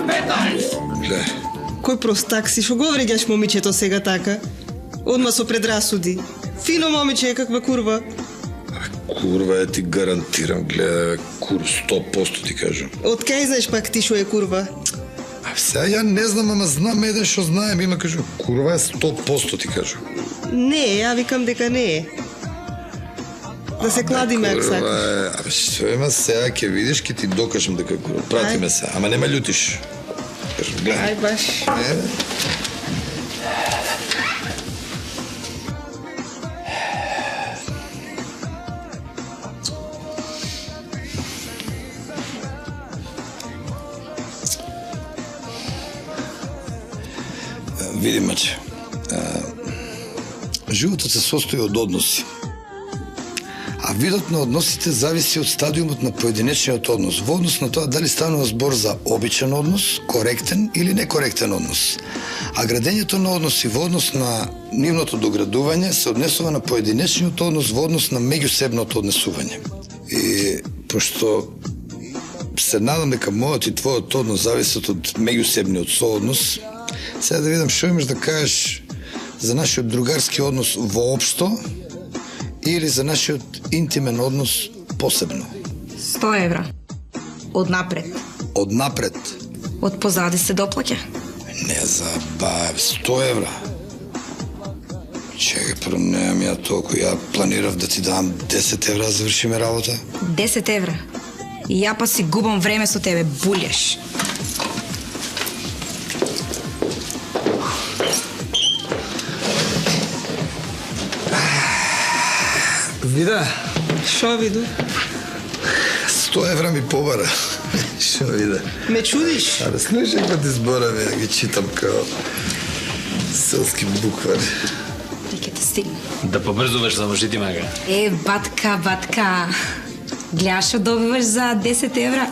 Гле, Кој простак си, шо го вреѓаш момичето сега така? Одма со предрасуди. Фино момиче е, каква курва. курва ти гарантирам, гледа, кур 100% ти кажам. Од кај знаеш пак ти шо е курва? Сега ја не знам, ама знам еден што знаем, има кажу, курва е 100% ти кажам. Не, ја викам дека не е. Да се кладиме ако сакаш. Абе, што има сега, ќе видиш, ќе ти докажам дека курва. Прати ме се, ама не ме љутиш. Кажам, гледај. Ај баш. Види, маче, животот се состои од односи. А видот на односите зависи од стадиумот на поединечниот однос, во однос на тоа дали станува збор за обичен однос, коректен или некоректен однос. А градењето на односи во однос на нивното доградување се однесува на поединечниот однос во однос на меѓусебното однесување. И пошто се надам дека мојот и твојот однос зависат од меѓусебниот сооднос, сега да видам што имаш да кажеш за нашиот другарски однос воопшто или за нашиот интимен однос посебно. 100 евра. Однапред. Однапред. Од позади се доплаќа. Не забавам, 100 евра. Чекай, прво немам ја толку, ја планирав да ти дам 10 евра да завршиме работа. 10 евра. И ја па си губам време со тебе, булјаш. Вида, Шо виду? 100 евра ми побара. Шо вида? Ме чудиш? Абе, слушай кога ти збораме, ја ги читам као селски буквари. И ке те стигне. Да побрзуваш за мажите, мага. Батка. Гледаш што добиваш за 10 евра?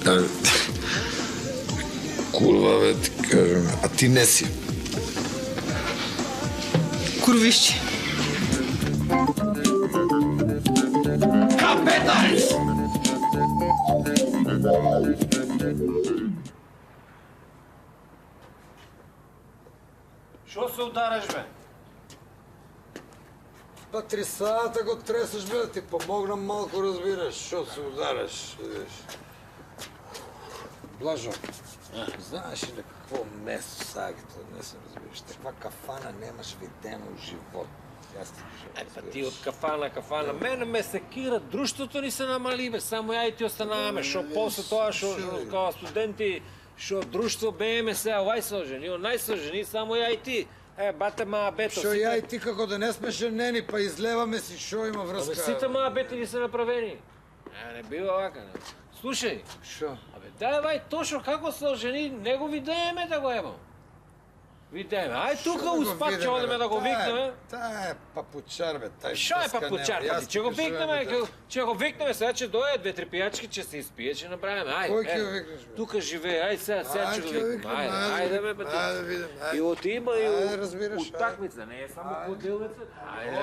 Абе, курва, бе, ти кажем, а ти не си. Курвишче. Шо се удараш, бе? Па 3 сата го тресеш, бе, да ти помогнам малку, разбираш, шо се удараш, видиш. Блажо, знаеш ли какво место сагито, не се разбираш, таква кафана немаш видено у живот. Јас ти кажам, Па ти од кафана, мене ме секира, друштвото ни се намали, бе, само ја и ти останаваме, шо после тоа, шо као студенти, шо друштво бееме се, овај се ожени, онај се ожени, само ја и ти. Бате ма бето. Шо ја и ти како да не сме женени, па излеваме си, шо има врска? Абе, сите ма бето ги се направени. Не бива вака, не. Слушај, Шо? абе, дај вај точно како се ожени, не го видееме да го емо. Видееме, ај тука успак ќе одеме да го викнеме. Таа е папучар, бе, тај Шо е папучар, па ти ќе го викнеме, сега ќе дојде 2-3 пијачки, ќе се испие, ќе направиме, ај. Кој ќе го викнеш, бе? Тука живее, ај сега ќе го викнеме, ајде бе, Ајде видим, и од има и Ајде, разбираш, утакмица, не е само поделница.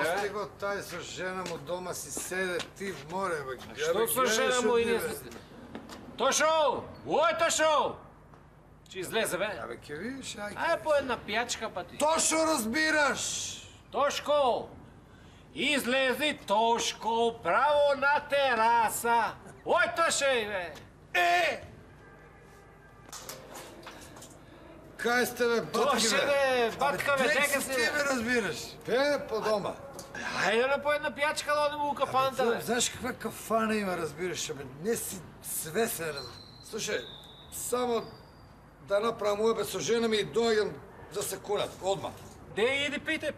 Ости го тај со жена му дома си седе, ти в море, бе. Што со жена му и ние се... Тошо! Ој, Тошо! Че излезе, бе? Абе, ќе видиш, Ај по една пијачка, па ти. Тошо разбираш! Тошко! Излези Тошко право на тераса. Ој, Тоше, бе! Кај сте, бе, батки, Тоше, бе, батка, бе, дека си, Ти бе? ме разбираш. Бе, по дома. Ајде на по една пијачка да одиме у кафаната, бе. Знаеш каква кафана има, разбираш, бе, не си свесен. Слушај, само да направам уебе со жена ми и дојдам да се кунат, одма. Де иди, ајде,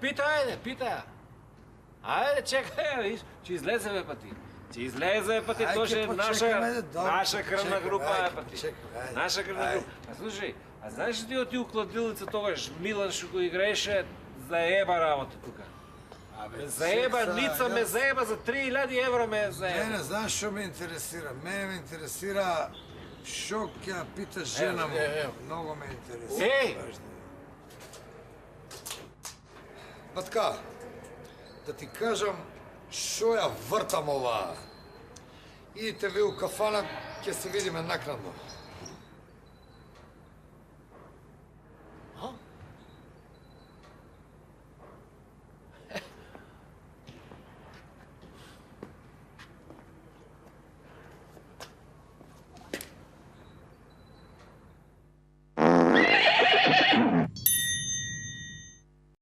питај. Ајде, чекај, виж, че излезе, бе, па ти. Че излезе, па ти, Ајде, Тоше, почекаме, добро, наша крвна почекаме, група, ајде, е, па ти. почекаме, ајде, Наша крвна ајде. група. А слушај, а знаеш ли ти оти у кладилница тогаш Милан што го играеше, заеба работа тука. Ме заеба, Ница ме заеба, за 3000 евра ме заеба. Мене, знаеш што ме интересира? Мене ме интересира шо ќе ја пита жена му. Много ме интересира. Еј! Батка, да ти кажам шо ја вртам оваа. Идите ви у кафана, ќе се видиме накнадно.